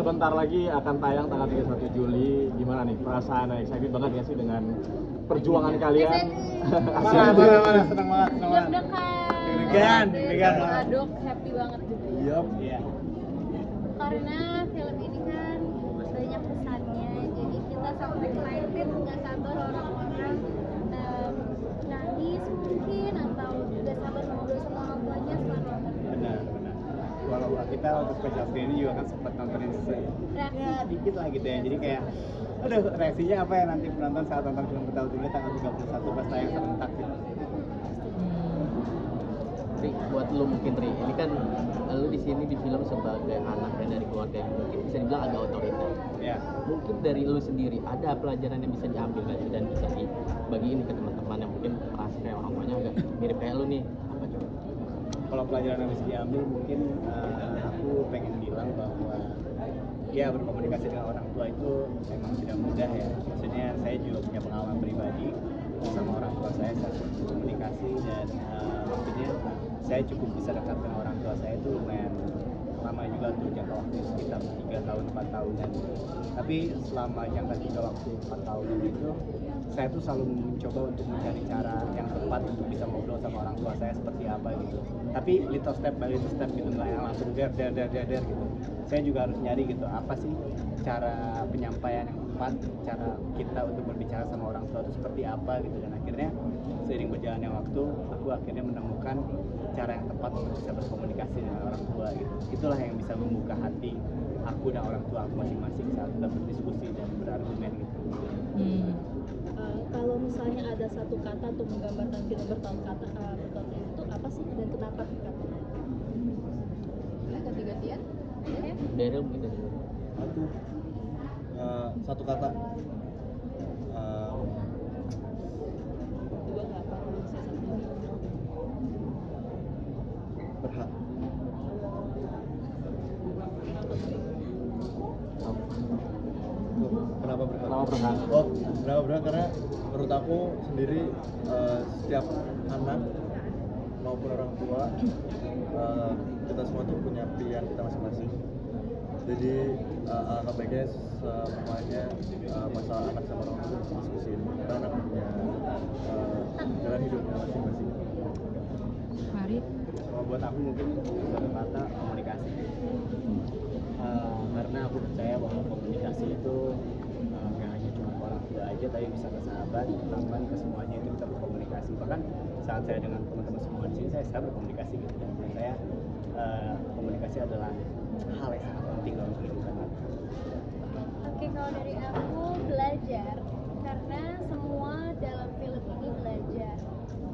sebentar lagi akan tayang tanggal 31 Juli. Gimana nih perasaan? Excited banget ya sih dengan perjuangan kalian? Mana, senang banget. Deg-degan. Deg-degan. Aduk, happy banget juga ya. Yup. Iya. Karena film ini kan banyak pesannya, jadi kita sangat excited nggak sabar orang-orang nangis mungkin atau nggak sabar ngobrol sama orang tuanya selama Benar. Kalau kita waktu special screen ini juga kan sempat nontonin ya dikit lah gitu ya. Jadi kayak aduh, reaksinya apa ya nanti penonton saat nonton film Bertahu Dulu tanggal 31 pas tayang serentak gitu. Ri, buat lu mungkin Ri, ini kan lu di sini di film sebagai anak dan dari keluarga yang mungkin bisa dibilang agak otoriter. Ya. Mungkin dari lu sendiri ada pelajaran yang bisa diambil nggak sih dan bisa dibagiin ke teman-teman yang mungkin merasa kayak orang tuanya agak mirip kayak lu nih, apa coba? Kalau pelajaran yang bisa diambil mungkin aku pengen bilang bahwa ya berkomunikasi dengan orang tua itu memang tidak mudah ya. Maksudnya saya juga punya pengalaman pribadi sama orang tua saya saat berkomunikasi dan maksudnya saya cukup bisa dekat dengan orang tua saya itu lumayan lama juga tuh, jangka waktu sekitar 3 tahun 4 tahunan. Tapi selama jangka 3 waktu 4 tahunan itu saya tuh selalu mencoba untuk mencari cara yang tepat untuk bisa ngobrol sama orang tua saya seperti apa gitu. Tapi little step by little step gitu, nggak yang langsung der gitu. Saya juga harus nyari gitu, apa sih cara penyampaian yang tepat, cara kita untuk berbicara sama orang tua itu seperti apa gitu. Dan akhirnya seiring berjalannya waktu, aku akhirnya menemukan cara yang tepat untuk bisa berkomunikasi dengan orang tua gitu. Itulah yang bisa membuka hati aku dan orang tua aku masing-masing saat kita berdiskusi dan berargumen gitu. Kalau misalnya ada satu kata untuk menggambarkan film bertahun itu apa sih dan kenapa katanya? ganti-gantian. Daryl mungkin dari lu. Aku satu kata. Dua nggak apa-apa bisa satu. Berhak. Kenapa berhak? Kenapa berhak? Kenapa berhak? Karena menurut aku sendiri setiap anak maupun orang tua kita semua tuh punya pilihan kita masing-masing. Jadi alangkah baiknya semuanya masalah anak sama orang tua diskusiin. Karena anak punya jalan hidupnya masing-masing. Mari. Kalau buat aku mungkin satu kata komunikasi. Karena aku percaya bahwa komunikasi itu nggak hanya cuma ke orang tua aja, tapi bisa ke sahabat, ke teman, ke semuanya itu kita berkomunikasi. Bahkan saat saya dengan teman-teman semua di sini, saya berkomunikasi gitu. Dan menurut saya komunikasi adalah hal yang sangat penting dalam kehidupan kita. Oke, kalau dari aku belajar, karena semua dalam film ini belajar,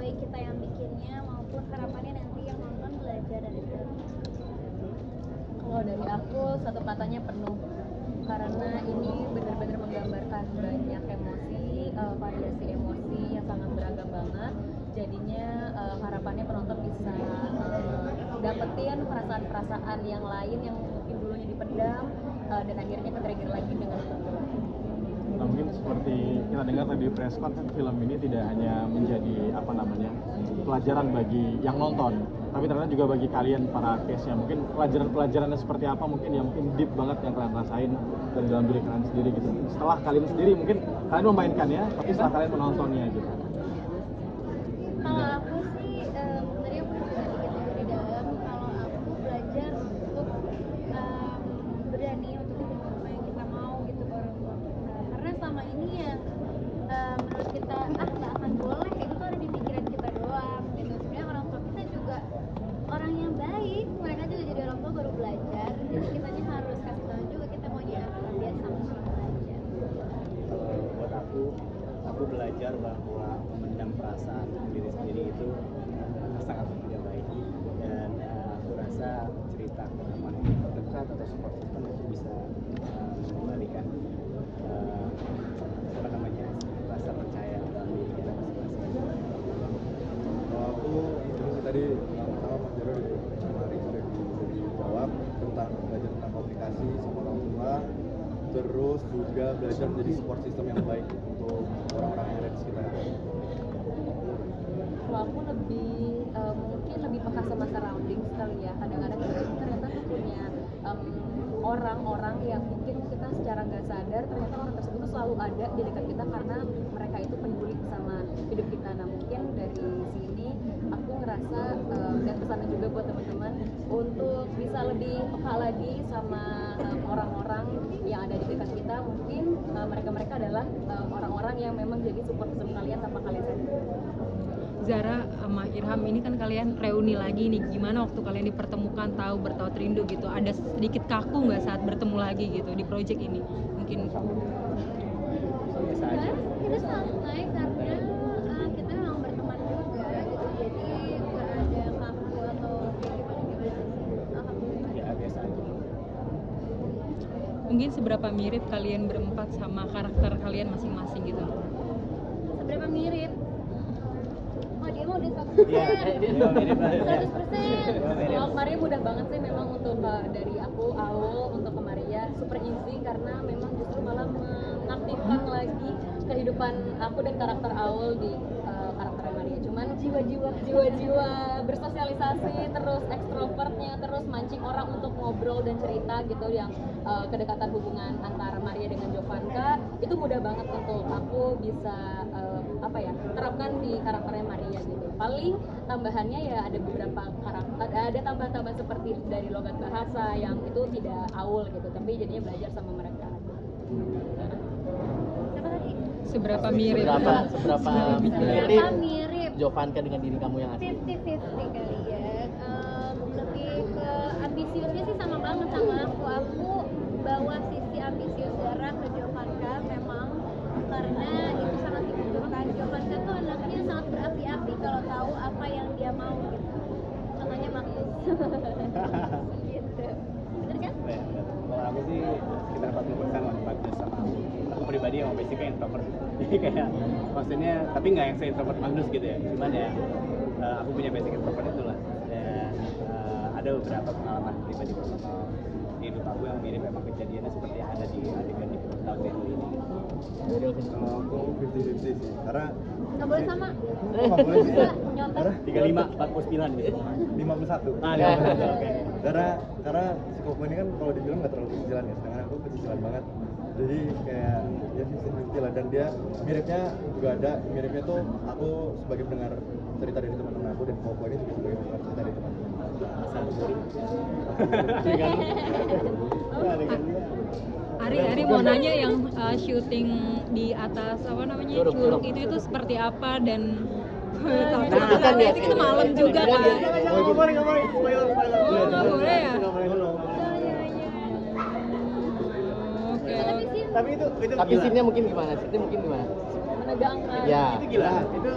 baik kita yang bikinnya maupun harapannya nanti yang nonton belajar dari film. Kalau dari aku satu katanya penuh, karena ini benar-benar menggambarkan banyak emosi, variasi emosi yang sangat beragam banget. Jadinya harapannya penonton bisa dapetin perasaan-perasaan yang lain yang mungkin dulunya dipendam dan akhirnya ke-trigger lagi dengan film. Nah, mungkin seperti kita dengar tadi di press con kan film ini tidak hanya menjadi pelajaran bagi yang nonton, tapi ternyata juga bagi kalian para case-nya. Mungkin pelajaran-pelajarannya seperti apa mungkin yang mungkin deep banget yang kalian rasain dan dalam diri kalian sendiri gitu. Setelah kalian sendiri mungkin kalian memainkannya, tapi setelah kalian menontonnya gitu. Kalau aku sih, tadi aku juga dikit di dalam, kalau aku belajar untuk berani untuk bikin apa yang kita mau gitu ke orang tua kita. Karena selama ini yang menurut kita nggak akan boleh, itu tuh ada di pikiran kita doang gitu. Sebenarnya orang tua kita juga orang yang baik, mereka juga jadi orang tua baru belajar. Jadi kitanya harus kasih tahu juga kita maunya apa, biar sama-sama belajar. Kalau buat aku belajar bahwa memendam perasaan diri sendiri itu sangat tidak baik. Dan aku rasa cerita ke teman terdekat atau support system itu bisa mengembalikan rasa percaya dalam diri kita masing-masing. Kalau aku tadi yang pertama Mas Jero kemarin sudah dijawab tentang belajar tentang komunikasi sama orang tua, terus juga belajar menjadi support system yang baik untuk orang-orang yang ada di sekitar kita. Kalau aku lebih mungkin lebih peka sama surrounding sekali ya. Kadang-kadang kita ternyata tuh punya orang-orang yang mungkin kita secara nggak sadar ternyata orang tersebut tuh selalu ada di dekat kita karena mereka itu peduli sama hidup kita. Nah mungkin dari sini aku ngerasa dan pesannya juga buat teman-teman untuk bisa lebih peka lagi sama orang-orang yang ada di dekat kita. Mungkin mereka adalah orang-orang yang memang jadi support system kalian tanpa kalian sadar. Zara sama Irham, ini kan kalian reuni lagi nih, gimana waktu kalian dipertemukan tahu bertaut rindu gitu, ada sedikit kaku nggak saat bertemu lagi gitu di project ini? Mungkin biasa aja. Kita santai karena kita memang berteman juga gitu, jadi nggak ada kaku atau kayak gimana sih. Alhamdulillah. Ya biasa aja. mungkin seberapa mirip kalian berempat sama karakter kalian masing-masing gitu? Seberapa mirip? Oh dia mau udah 100%. Iya, dia mirip banget. 100%. Kalau Maria mudah banget sih memang untuk dari aku Aul untuk ke Maria super easy karena memang justru malah mengaktifkan lagi kehidupan aku dan karakter Aul di karakter Maria. Cuman jiwa-jiwa bersosialisasi terus ekstrovertnya terus mancing orang untuk ngobrol dan cerita gitu yang kedekatan hubungan antara Maria dengan Jovanka itu mudah banget untuk aku bisa terapkan di karakternya Maria gitu. Paling tambahannya ya ada beberapa karakter, ada tambahan-tambahan seperti dari logat bahasa yang itu tidak Aul gitu, tapi jadinya belajar sama mereka. Siapa tadi? Seberapa mirip? Seberapa Berapa mirip? Jovanka dengan diri kamu yang asli? 50-50 kali ya. Lebih ke ambisiusnya sih sama banget sama aku. Aku bawa sisi ambisius Zara ke Jovanka memang karena itu sangat dibutuhkan. Jovanka tuh anaknya sangat berapi-api kalau tahu apa yang dia mau gitu. Contohnya Magnus. Gitu. Bener kan? Kalau aku sih sekitar 40% lah Magnus sama aku. Aku pribadi emang basicnya introvert. Jadi kayak maksudnya, tapi nggak yang se-introvert Magnus gitu ya. Cuman ya aku punya basic introvert itulah. Dan ada beberapa pengalaman pribadi personal di hidup aku yang mirip memang kejadiannya seperti yang ada di adegan di tahun ini. Kalau aku 50-50 sih, karena Nggak boleh sama. nggak boleh sih. Bisa nyontek. Karena 35, 49 gitu. 51. Ah, ya, oke. Karena si Koko ini kan kalau dibilang nggak terlalu pecicilan ya, sedangkan aku pecicilan banget. Jadi kayak ya 50-50 lah, dan dia miripnya juga ada, miripnya tuh aku sebagai pendengar cerita dari teman-teman aku dan Koko ini juga sebagai pendengar cerita dari teman-teman. Ari mau nanya yang syuting di atas apa namanya curug itu seperti apa dan itu malam juga kan? Nggak boleh, spoiler. Oh, nggak boleh ya? Oke. Tapi itu Tapi gila. scene-nya mungkin gimana? Scene-nya mungkin gimana? Menegangkan. Ya. Itu gila,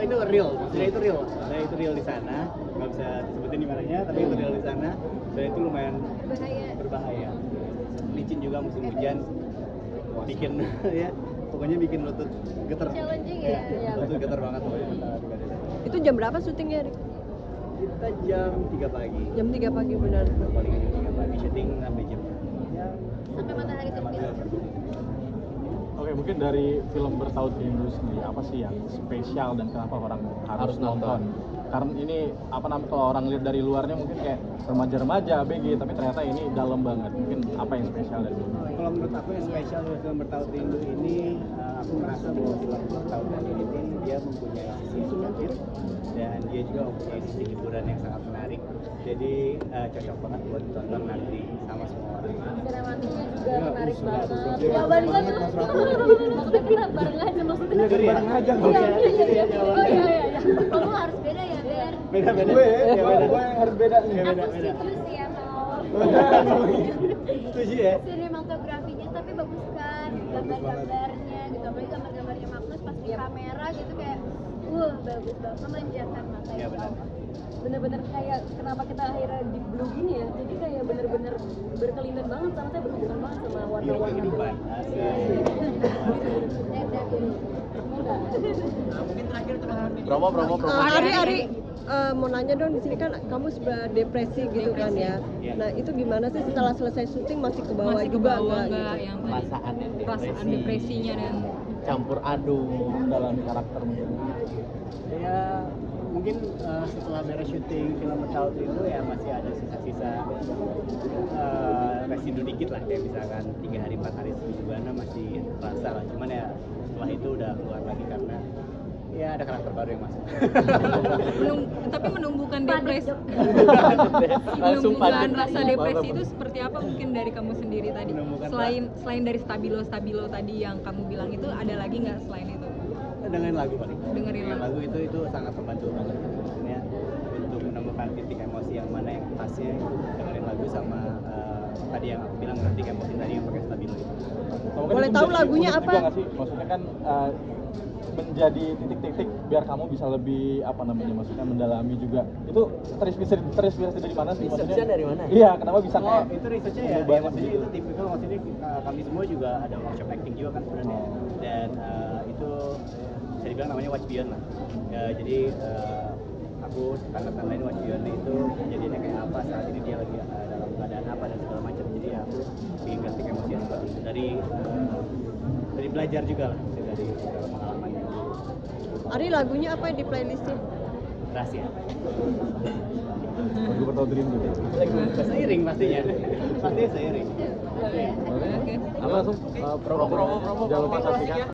itu real, maksudnya itu real. Nah, itu real di sana, nggak bisa disebutin di mananya, tapi itu real di sana. Dan itu lumayan Bahaya. berbahaya. Licin juga musim hujan, bikin ya, pokoknya bikin lutut getar. Challenging ya. Iya. Lutut getar banget pokoknya. Itu jam berapa syutingnya, Rik? Kita jam 3 pagi. Jam 3 pagi benar. Paling jam 3 pagi syuting sampai jam Sampai matahari terbit. Oke, mungkin dari film Bertaut Rindu sendiri apa sih yang spesial dan kenapa orang harus nonton? Karena ini kalau orang lihat dari luarnya mungkin kayak remaja-remaja ABG, tapi ternyata ini dalam banget. Mungkin apa yang spesial dari ini? Kalau menurut aku yang spesial dari film Bertaut Rindu ini, aku merasa bahwa film Bertaut Rindu ini dia mempunyai sisi edukatif dan dia juga mempunyai sisi hiburan yang sangat menarik. Jadi cocok banget buat ditonton nanti sama semua orang. Sinematiknya juga menarik banget. Jawaban gua tuh. Maksudnya kita bareng aja maksudnya. Bareng aja nggak usah. Oh iya. Kamu harus beda ya, Ber. Beda. Gue yang harus beda nih. Beda. Aku setuju ya, Paul. Setuju ya? Sinematografinya tapi bagus kan, gambar-gambarnya gitu, apalagi gambar-gambarnya Magnus pas di kamera gitu kayak bagus banget, memanjakan mata Iya, ya. benar. Bener-bener kayak kenapa kita akhirnya di blue gini ya, jadi kayak bener-bener berkelindan banget sama saya, berhubungan banget sama Iya, warna-warna kehidupan. Promo. Ari, mau nanya dong, di sini kan kamu sudah depresi gitu kan ya. Iya. Nah itu gimana sih setelah selesai syuting masih ke bawah Masih ke juga bawah nggak nggak gitu? yang tadi Perasaan depresinya dan campur aduk dalam karakter mungkin. Ya mungkin setelah beres syuting film Bertaut itu ya masih ada sisa-sisa residu dikit lah, kayak misalkan 3 hari 4 hari semingguan masih terasa lah, cuman ya setelah itu udah keluar lagi karena ya ada karakter baru yang masuk. Tapi menumbuhkan depresi, Langsung menumbuhkan padat. rasa depresi itu seperti apa mungkin dari kamu sendiri tadi? Menumbuhkan Selain dari stabilo tadi yang kamu bilang itu, ada lagi nggak selain itu? Dengerin lagu paling. Dengerin lagu. itu sangat membantu banget. Maksudnya untuk menemukan titik emosi yang mana yang pasnya, dengerin lagu sama tadi yang aku bilang titik emosi tadi yang pakai stabilo itu. Boleh tahu lagunya apa? Juga nggak sih? Maksudnya kan menjadi titik-titik biar kamu bisa lebih apa namanya, maksudnya mendalami juga. Itu terinspirasi dari mana sih? Research-nya dari mana? Iya, kenapa bisa Oh, kayak itu researchnya ya, banget maksudnya gitu? itu tipikal, maksudnya kami semua juga ada workshop acting juga kan sebenarnya, dan itu bisa dibilang namanya Watch Beyond lah. Ya, jadi aku tanda-tandain Watch Beyond itu kejadiannya kayak apa, saat ini dia lagi dalam keadaan apa dan segala macam. Jadi ya aku ingin ganti emosi yang seperti itu dari belajar juga lah, dari pengalamannya. Ari, lagunya apa yang di playlistnya? Rahasia. Lagu Bertaut Rindu. Seiring pastinya, pasti seiring. Oke. Apa langsung promo, jangan lupa saksikan